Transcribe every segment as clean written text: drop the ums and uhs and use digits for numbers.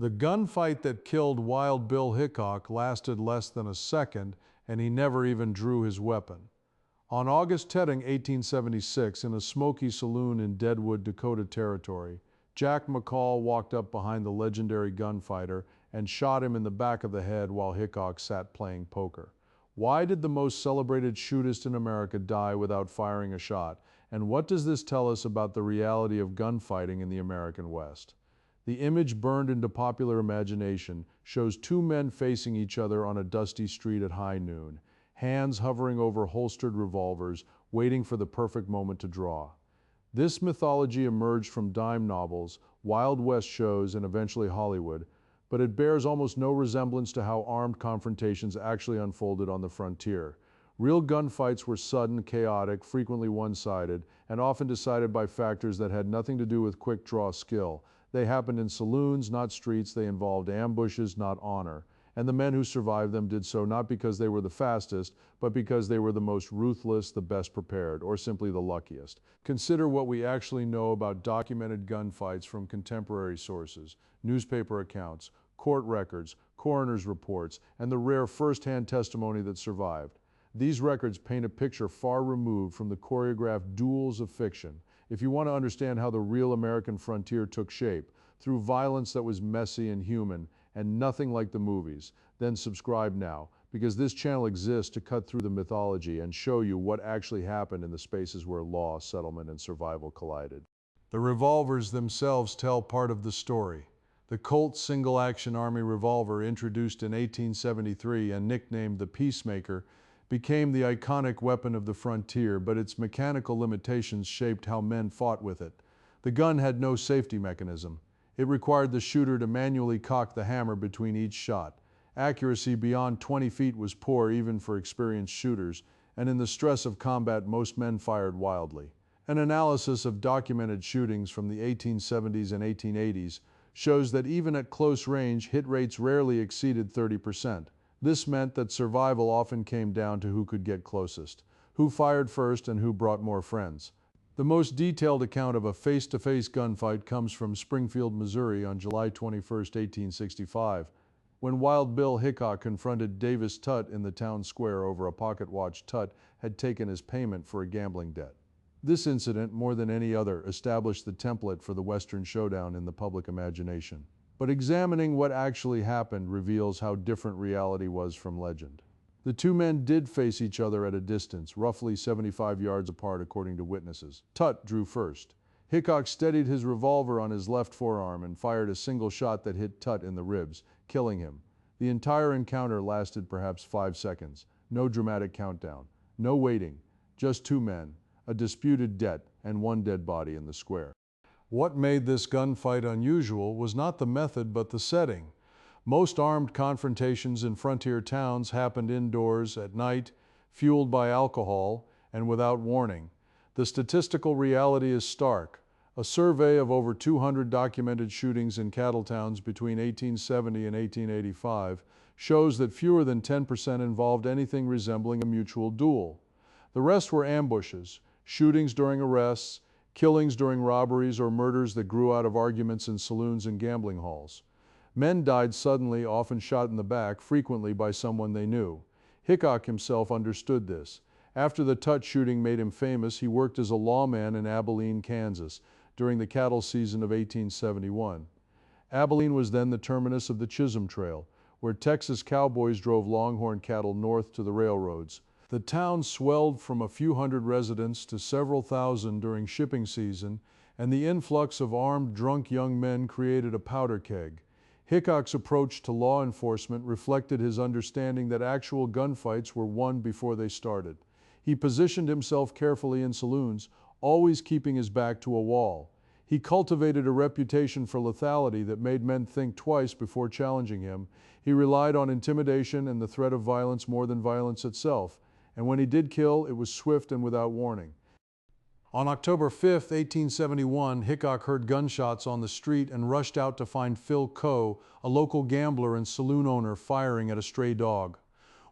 The gunfight that killed Wild Bill Hickok lasted less than a second, and he never even drew his weapon. On August 10, 1876, in a smoky saloon in Deadwood, Dakota Territory, Jack McCall walked up behind the legendary gunfighter and shot him in the back of the head while Hickok sat playing poker. Why did the most celebrated shootist in America die without firing a shot? And what does this tell us about the reality of gunfighting in the American West? The image burned into popular imagination shows two men facing each other on a dusty street at high noon, hands hovering over holstered revolvers, waiting for the perfect moment to draw. This mythology emerged from dime novels, Wild West shows, and eventually Hollywood, but it bears almost no resemblance to how armed confrontations actually unfolded on the frontier. Real gunfights were sudden, chaotic, frequently one-sided, and often decided by factors that had nothing to do with quick-draw skill. They happened in saloons, not streets. They involved ambushes, not honor. And the men who survived them did so not because they were the fastest, but because they were the most ruthless, the best prepared, or simply the luckiest. Consider what we actually know about documented gunfights from contemporary sources, newspaper accounts, court records, coroner's reports, and the rare first-hand testimony that survived. These records paint a picture far removed from the choreographed duels of fiction. If you want to understand how the real American frontier took shape, through violence that was messy and human, and nothing like the movies, then subscribe now, because this channel exists to cut through the mythology and show you what actually happened in the spaces where law, settlement, and survival collided. The revolvers themselves tell part of the story. The Colt single-action Army revolver, introduced in 1873 and nicknamed the Peacemaker, became the iconic weapon of the frontier, but its mechanical limitations shaped how men fought with it. The gun had no safety mechanism. It required the shooter to manually cock the hammer between each shot. Accuracy beyond 20 feet was poor even for experienced shooters, and in the stress of combat most men fired wildly. An analysis of documented shootings from the 1870s and 1880s shows that even at close range, hit rates rarely exceeded 30%. This meant that survival often came down to who could get closest, who fired first, and who brought more friends. The most detailed account of a face-to-face gunfight comes from Springfield, Missouri on July 21, 1865, when Wild Bill Hickok confronted Davis Tutt in the town square over a pocket watch Tutt had taken as payment for a gambling debt. This incident, more than any other, established the template for the Western showdown in the public imagination. But examining what actually happened reveals how different reality was from legend. The two men did face each other at a distance, roughly 75 yards apart according to witnesses. Tutt drew first. Hickok steadied his revolver on his left forearm and fired a single shot that hit Tutt in the ribs, killing him. The entire encounter lasted perhaps 5 seconds. No dramatic countdown. No waiting. Just two men, a disputed debt, and one dead body in the square. What made this gunfight unusual was not the method but the setting. Most armed confrontations in frontier towns happened indoors, at night, fueled by alcohol, and without warning. The statistical reality is stark. A survey of over 200 documented shootings in cattle towns between 1870 and 1885 shows that fewer than 10% involved anything resembling a mutual duel. The rest were ambushes, shootings during arrests, killings during robberies, or murders that grew out of arguments in saloons and gambling halls. Men died suddenly, often shot in the back, frequently by someone they knew. Hickok himself understood this. After the Tutt shooting made him famous, he worked as a lawman in Abilene, Kansas, during the cattle season of 1871. Abilene was then the terminus of the Chisholm Trail, where Texas cowboys drove longhorn cattle north to the railroads. The town swelled from a few hundred residents to several thousand during shipping season, and the influx of armed, drunk young men created a powder keg. Hickok's approach to law enforcement reflected his understanding that actual gunfights were won before they started. He positioned himself carefully in saloons, always keeping his back to a wall. He cultivated a reputation for lethality that made men think twice before challenging him. He relied on intimidation and the threat of violence more than violence itself. And when he did kill, it was swift and without warning. On October 5, 1871, Hickok heard gunshots on the street and rushed out to find Phil Coe, a local gambler and saloon owner, firing at a stray dog.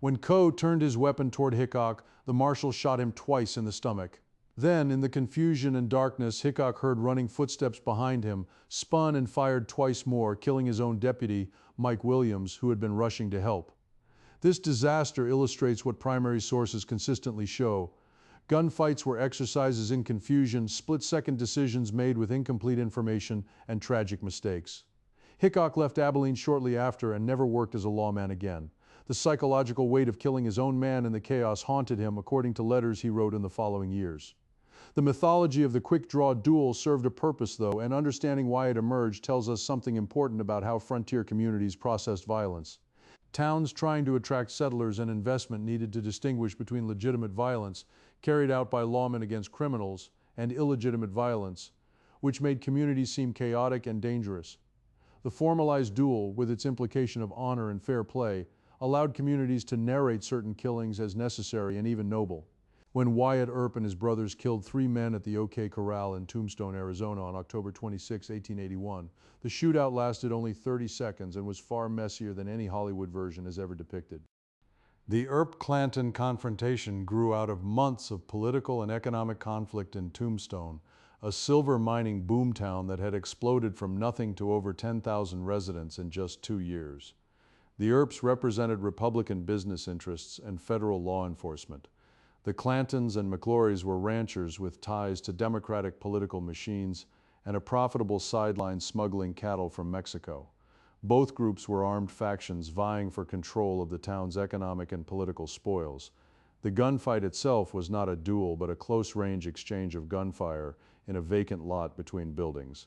When Coe turned his weapon toward Hickok, the marshal shot him twice in the stomach. Then, in the confusion and darkness, Hickok heard running footsteps behind him, spun and fired twice more, killing his own deputy, Mike Williams, who had been rushing to help. This disaster illustrates what primary sources consistently show. Gunfights were exercises in confusion, split-second decisions made with incomplete information, and tragic mistakes. Hickok left Abilene shortly after and never worked as a lawman again. The psychological weight of killing his own man in the chaos haunted him, according to letters he wrote in the following years. The mythology of the quick-draw duel served a purpose, though, and understanding why it emerged tells us something important about how frontier communities processed violence. Towns trying to attract settlers and investment needed to distinguish between legitimate violence, carried out by lawmen against criminals, and illegitimate violence, which made communities seem chaotic and dangerous. The formalized duel, with its implication of honor and fair play, allowed communities to narrate certain killings as necessary and even noble. When Wyatt Earp and his brothers killed 3 men at the OK Corral in Tombstone, Arizona on October 26, 1881, the shootout lasted only 30 seconds and was far messier than any Hollywood version has ever depicted. The Earp-Clanton confrontation grew out of months of political and economic conflict in Tombstone, a silver mining boomtown that had exploded from nothing to over 10,000 residents in just 2 years. The Earps represented Republican business interests and federal law enforcement. The Clantons and McClorys were ranchers with ties to Democratic political machines and a profitable sideline smuggling cattle from Mexico. Both groups were armed factions vying for control of the town's economic and political spoils. The gunfight itself was not a duel, but a close-range exchange of gunfire in a vacant lot between buildings.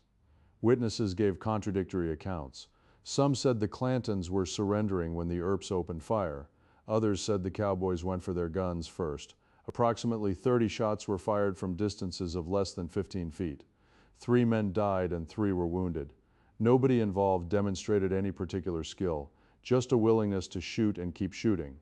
Witnesses gave contradictory accounts. Some said the Clantons were surrendering when the Earps opened fire. Others said the cowboys went for their guns first. Approximately 30 shots were fired from distances of less than 15 feet. 3 men died and 3 were wounded. Nobody involved demonstrated any particular skill, just a willingness to shoot and keep shooting.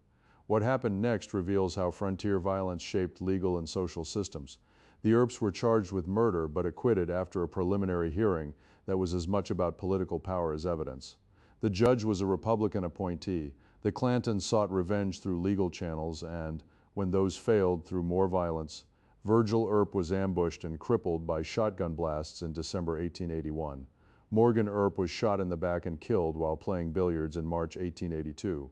What happened next reveals how frontier violence shaped legal and social systems. The Earps were charged with murder but acquitted after a preliminary hearing that was as much about political power as evidence. The judge was a Republican appointee. The Clantons sought revenge through legal channels and, when those failed, through more violence. Virgil Earp was ambushed and crippled by shotgun blasts in December 1881. Morgan Earp was shot in the back and killed while playing billiards in March 1882.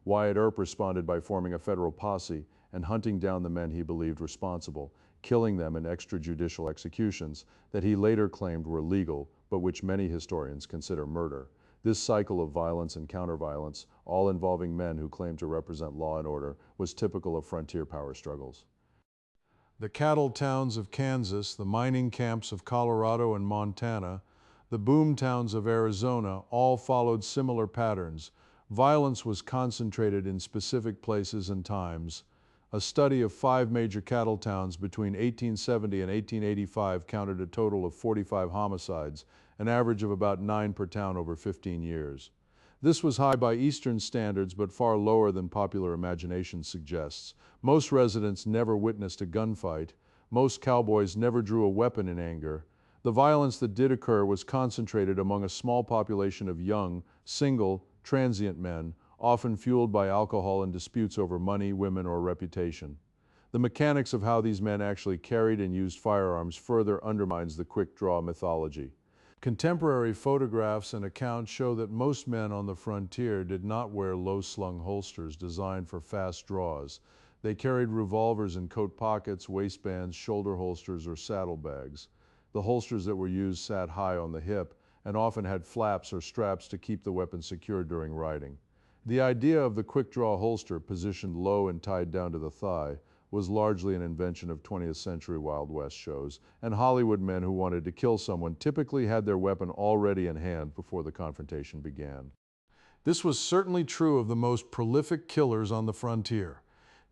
Wyatt Earp responded by forming a federal posse and hunting down the men he believed responsible, killing them in extrajudicial executions that he later claimed were legal, but which many historians consider murder. This cycle of violence and counter-violence, all involving men who claimed to represent law and order, was typical of frontier power struggles. The cattle towns of Kansas, the mining camps of Colorado and Montana, the boom towns of Arizona all followed similar patterns. Violence was concentrated in specific places and times. A study of 5 major cattle towns between 1870 and 1885 counted a total of 45 homicides, an average of about 9 per town over 15 years. This was high by Eastern standards, but far lower than popular imagination suggests. Most residents never witnessed a gunfight. Most cowboys never drew a weapon in anger. The violence that did occur was concentrated among a small population of young, single, transient men, often fueled by alcohol and disputes over money, women, or reputation. The mechanics of how these men actually carried and used firearms further undermines the quick-draw mythology. Contemporary photographs and accounts show that most men on the frontier did not wear low-slung holsters designed for fast draws. They carried revolvers in coat pockets, waistbands, shoulder holsters, or saddlebags. The holsters that were used sat high on the hip and often had flaps or straps to keep the weapon secure during riding. The idea of the quick-draw holster, positioned low and tied down to the thigh, was largely an invention of 20th century Wild West shows, and Hollywood men who wanted to kill someone typically had their weapon already in hand before the confrontation began. This was certainly true of the most prolific killers on the frontier.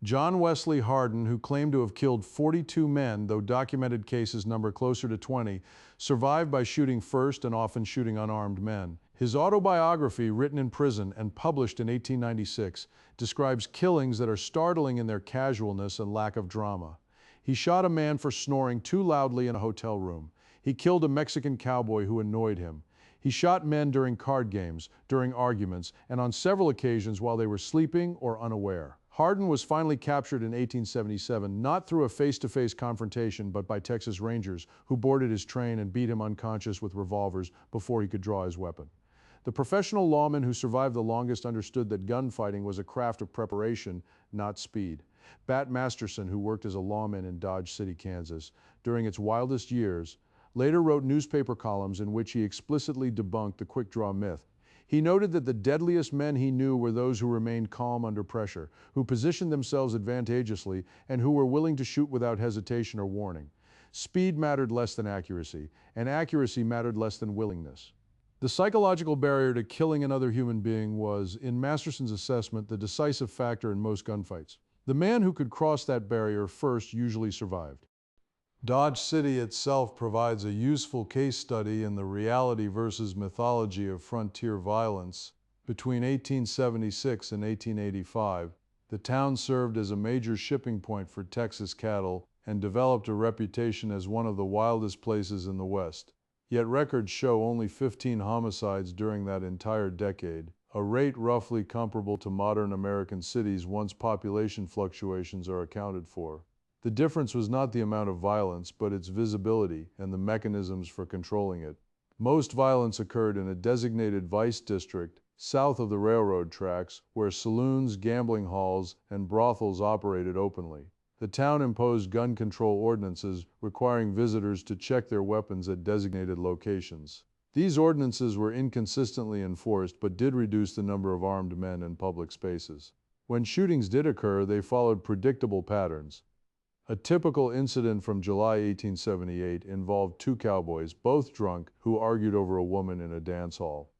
John Wesley Hardin, who claimed to have killed 42 men, though documented cases number closer to 20, survived by shooting first and often shooting unarmed men. His autobiography, written in prison and published in 1896, describes killings that are startling in their casualness and lack of drama. He shot a man for snoring too loudly in a hotel room. He killed a Mexican cowboy who annoyed him. He shot men during card games, during arguments, and on several occasions while they were sleeping or unaware. Hardin was finally captured in 1877, not through a face-to-face confrontation, but by Texas Rangers, who boarded his train and beat him unconscious with revolvers before he could draw his weapon. The professional lawman who survived the longest understood that gunfighting was a craft of preparation, not speed. Bat Masterson, who worked as a lawman in Dodge City, Kansas, during its wildest years, later wrote newspaper columns in which he explicitly debunked the quick-draw myth. He noted that the deadliest men he knew were those who remained calm under pressure, who positioned themselves advantageously, and who were willing to shoot without hesitation or warning. Speed mattered less than accuracy, and accuracy mattered less than willingness. The psychological barrier to killing another human being was, in Masterson's assessment, the decisive factor in most gunfights. The man who could cross that barrier first usually survived. Dodge City itself provides a useful case study in the reality versus mythology of frontier violence. Between 1876 and 1885, the town served as a major shipping point for Texas cattle and developed a reputation as one of the wildest places in the West. Yet records show only 15 homicides during that entire decade, a rate roughly comparable to modern American cities once population fluctuations are accounted for. The difference was not the amount of violence, but its visibility and the mechanisms for controlling it. Most violence occurred in a designated vice district south of the railroad tracks, where saloons, gambling halls, and brothels operated openly. The town imposed gun control ordinances requiring visitors to check their weapons at designated locations. These ordinances were inconsistently enforced, but did reduce the number of armed men in public spaces. When shootings did occur, they followed predictable patterns. A typical incident from July 1878 involved two cowboys, both drunk, who argued over a woman in a dance hall.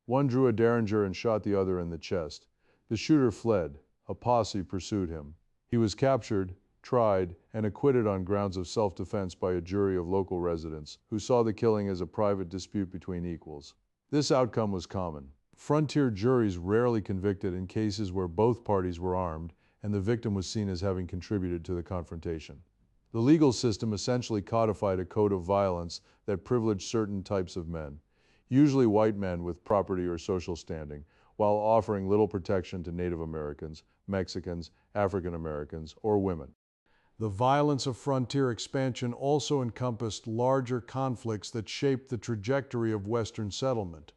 One drew a derringer and shot the other in the chest. The shooter fled. A posse pursued him. He was captured, tried, and acquitted on grounds of self-defense by a jury of local residents, who saw the killing as a private dispute between equals. This outcome was common. Frontier juries rarely convicted in cases where both parties were armed, and the victim was seen as having contributed to the confrontation. The legal system essentially codified a code of violence that privileged certain types of men, usually white men with property or social standing, while offering little protection to Native Americans, Mexicans, African Americans, or women. The violence of frontier expansion also encompassed larger conflicts that shaped the trajectory of Western settlement.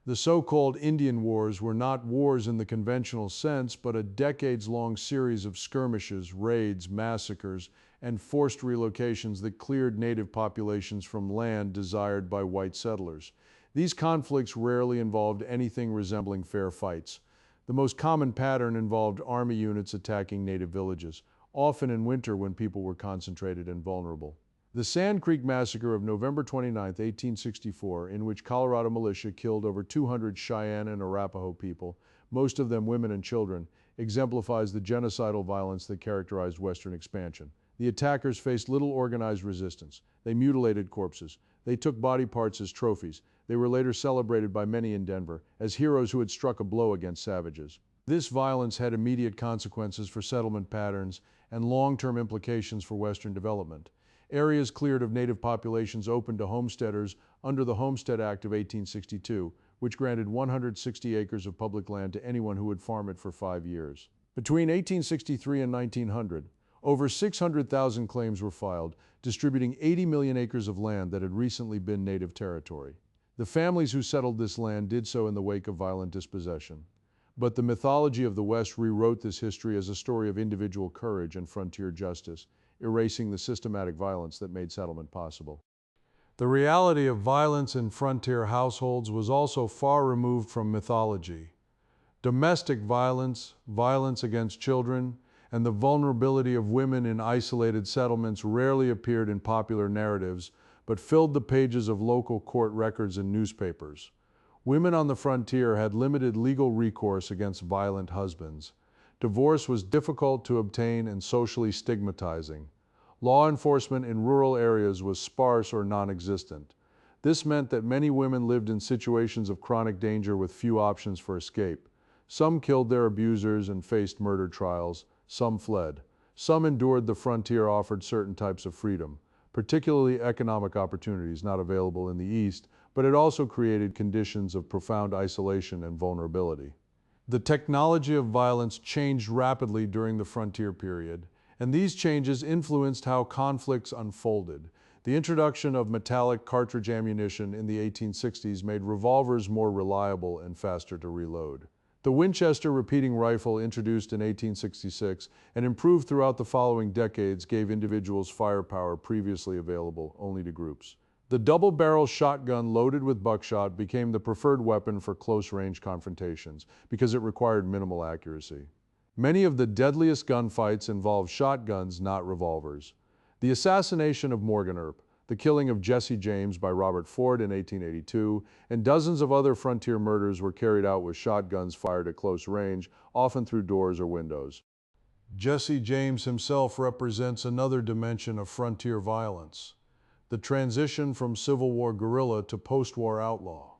The so-called Indian Wars were not wars in the conventional sense, but a decades-long series of skirmishes, raids, massacres, and forced relocations that cleared native populations from land desired by white settlers. These conflicts rarely involved anything resembling fair fights. The most common pattern involved army units attacking native villages, often in winter when people were concentrated and vulnerable. The Sand Creek Massacre of November 29, 1864, in which Colorado militia killed over 200 Cheyenne and Arapaho people, most of them women and children, exemplifies the genocidal violence that characterized Western expansion. The attackers faced little organized resistance. They mutilated corpses. They took body parts as trophies. They were later celebrated by many in Denver as heroes who had struck a blow against savages. This violence had immediate consequences for settlement patterns and long-term implications for Western development. Areas cleared of native populations opened to homesteaders under the Homestead Act of 1862, which granted 160 acres of public land to anyone who would farm it for 5 years. Between 1863 and 1900, over 600,000 claims were filed, distributing 80 million acres of land that had recently been native territory. The families who settled this land did so in the wake of violent dispossession. But the mythology of the West rewrote this history as a story of individual courage and frontier justice, erasing the systematic violence that made settlement possible. The reality of violence in frontier households was also far removed from mythology. Domestic violence, violence against children, and the vulnerability of women in isolated settlements rarely appeared in popular narratives, but filled the pages of local court records and newspapers. Women on the frontier had limited legal recourse against violent husbands. Divorce was difficult to obtain and socially stigmatizing. Law enforcement in rural areas was sparse or non-existent. This meant that many women lived in situations of chronic danger with few options for escape. Some killed their abusers and faced murder trials. Some fled. Some endured the frontier offered certain types of freedom, particularly economic opportunities not available in the East, but it also created conditions of profound isolation and vulnerability. The technology of violence changed rapidly during the frontier period, and these changes influenced how conflicts unfolded. The introduction of metallic cartridge ammunition in the 1860s made revolvers more reliable and faster to reload. The Winchester repeating rifle, introduced in 1866 and improved throughout the following decades, gave individuals firepower previously available only to groups. The double-barrel shotgun loaded with buckshot became the preferred weapon for close-range confrontations because it required minimal accuracy. Many of the deadliest gunfights involved shotguns, not revolvers. The assassination of Morgan Earp, the killing of Jesse James by Robert Ford in 1882, and dozens of other frontier murders were carried out with shotguns fired at close range, often through doors or windows. Jesse James himself represents another dimension of frontier violence: the transition from Civil War guerrilla to post-war outlaw.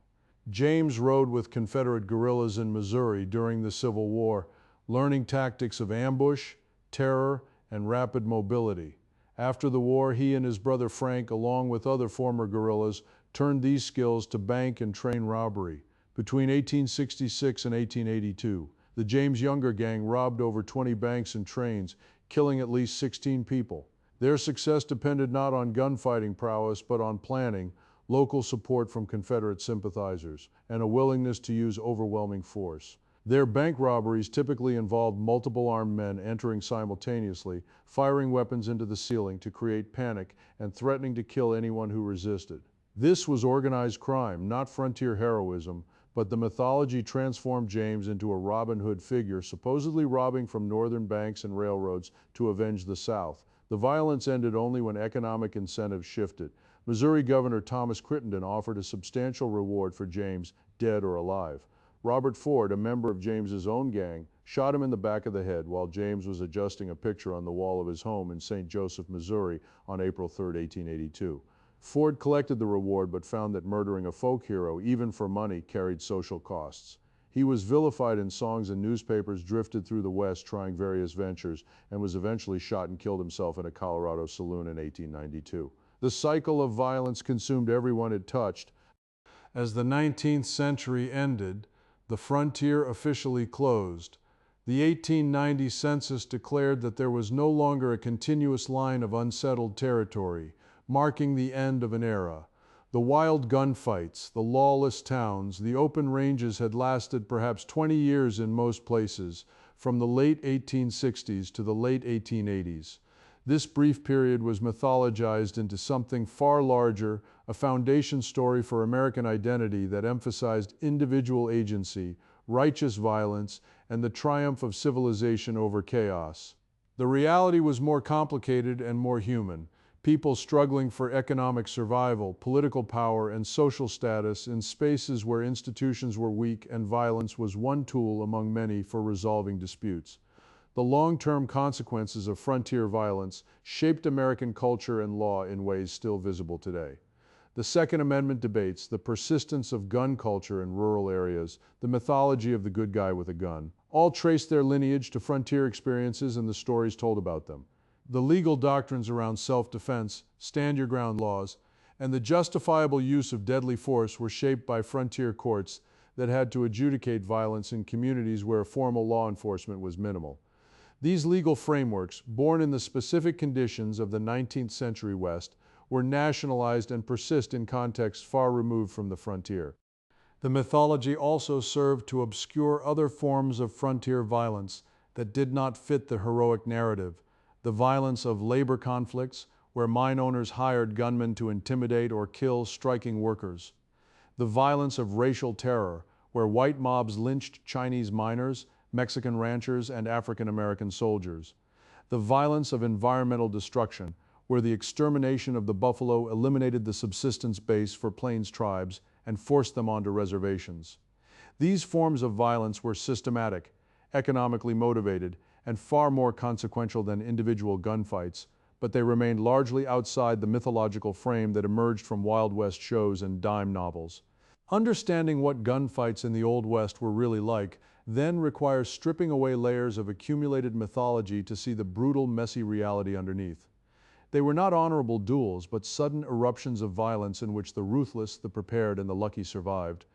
James rode with Confederate guerrillas in Missouri during the Civil War, learning tactics of ambush, terror, and rapid mobility. After the war, he and his brother Frank, along with other former guerrillas, turned these skills to bank and train robbery. Between 1866 and 1882, the James Younger gang robbed over 20 banks and trains, killing at least 16 people. Their success depended not on gunfighting prowess, but on planning, local support from Confederate sympathizers, and a willingness to use overwhelming force. Their bank robberies typically involved multiple armed men entering simultaneously, firing weapons into the ceiling to create panic, and threatening to kill anyone who resisted. This was organized crime, not frontier heroism, but the mythology transformed James into a Robin Hood figure, supposedly robbing from northern banks and railroads to avenge the South. The violence ended only when economic incentives shifted. Missouri Governor Thomas Crittenden offered a substantial reward for James, dead or alive. Robert Ford, a member of James's own gang, shot him in the back of the head while James was adjusting a picture on the wall of his home in St. Joseph, Missouri on April 3, 1882. Ford collected the reward but found that murdering a folk hero, even for money, carried social costs. He was vilified in songs and newspapers, drifted through the West trying various ventures, and was eventually shot and killed himself in a Colorado saloon in 1892. The cycle of violence consumed everyone it touched. As the 19th century ended, the frontier officially closed. The 1890 census declared that there was no longer a continuous line of unsettled territory, marking the end of an era. The wild gunfights, the lawless towns, the open ranges had lasted perhaps 20 years in most places, from the late 1860s to the late 1880s. This brief period was mythologized into something far larger, a foundation story for American identity that emphasized individual agency, righteous violence, and the triumph of civilization over chaos. The reality was more complicated and more human. People struggling for economic survival, political power, and social status in spaces where institutions were weak and violence was one tool among many for resolving disputes. The long-term consequences of frontier violence shaped American culture and law in ways still visible today. The Second Amendment debates, the persistence of gun culture in rural areas, the mythology of the good guy with a gun, all trace their lineage to frontier experiences and the stories told about them. The legal doctrines around self-defense, stand-your-ground laws, and the justifiable use of deadly force were shaped by frontier courts that had to adjudicate violence in communities where formal law enforcement was minimal. These legal frameworks, born in the specific conditions of the 19th century West, were nationalized and persist in contexts far removed from the frontier. The mythology also served to obscure other forms of frontier violence that did not fit the heroic narrative. The violence of labor conflicts, where mine owners hired gunmen to intimidate or kill striking workers. The violence of racial terror, where white mobs lynched Chinese miners, Mexican ranchers, and African American soldiers. The violence of environmental destruction, where the extermination of the buffalo eliminated the subsistence base for Plains tribes and forced them onto reservations. These forms of violence were systematic, economically motivated, and far more consequential than individual gunfights, but they remained largely outside the mythological frame that emerged from Wild West shows and dime novels. Understanding what gunfights in the Old West were really like then requires stripping away layers of accumulated mythology to see the brutal, messy reality underneath. They were not honorable duels, but sudden eruptions of violence in which the ruthless, the prepared, and the lucky survived.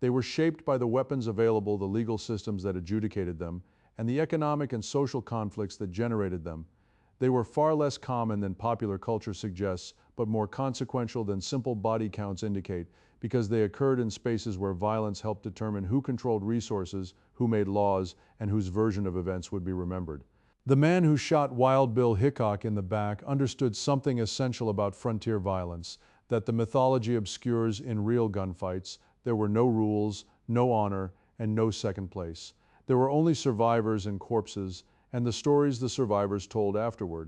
They were shaped by the weapons available, the legal systems that adjudicated them, and the economic and social conflicts that generated them. They were far less common than popular culture suggests, but more consequential than simple body counts indicate, because they occurred in spaces where violence helped determine who controlled resources, who made laws, and whose version of events would be remembered. The man who shot Wild Bill Hickok in the back understood something essential about frontier violence, that the mythology obscures in real gunfights. There were no rules, no honor, and no second place. There were only survivors and corpses, and the stories the survivors told afterward.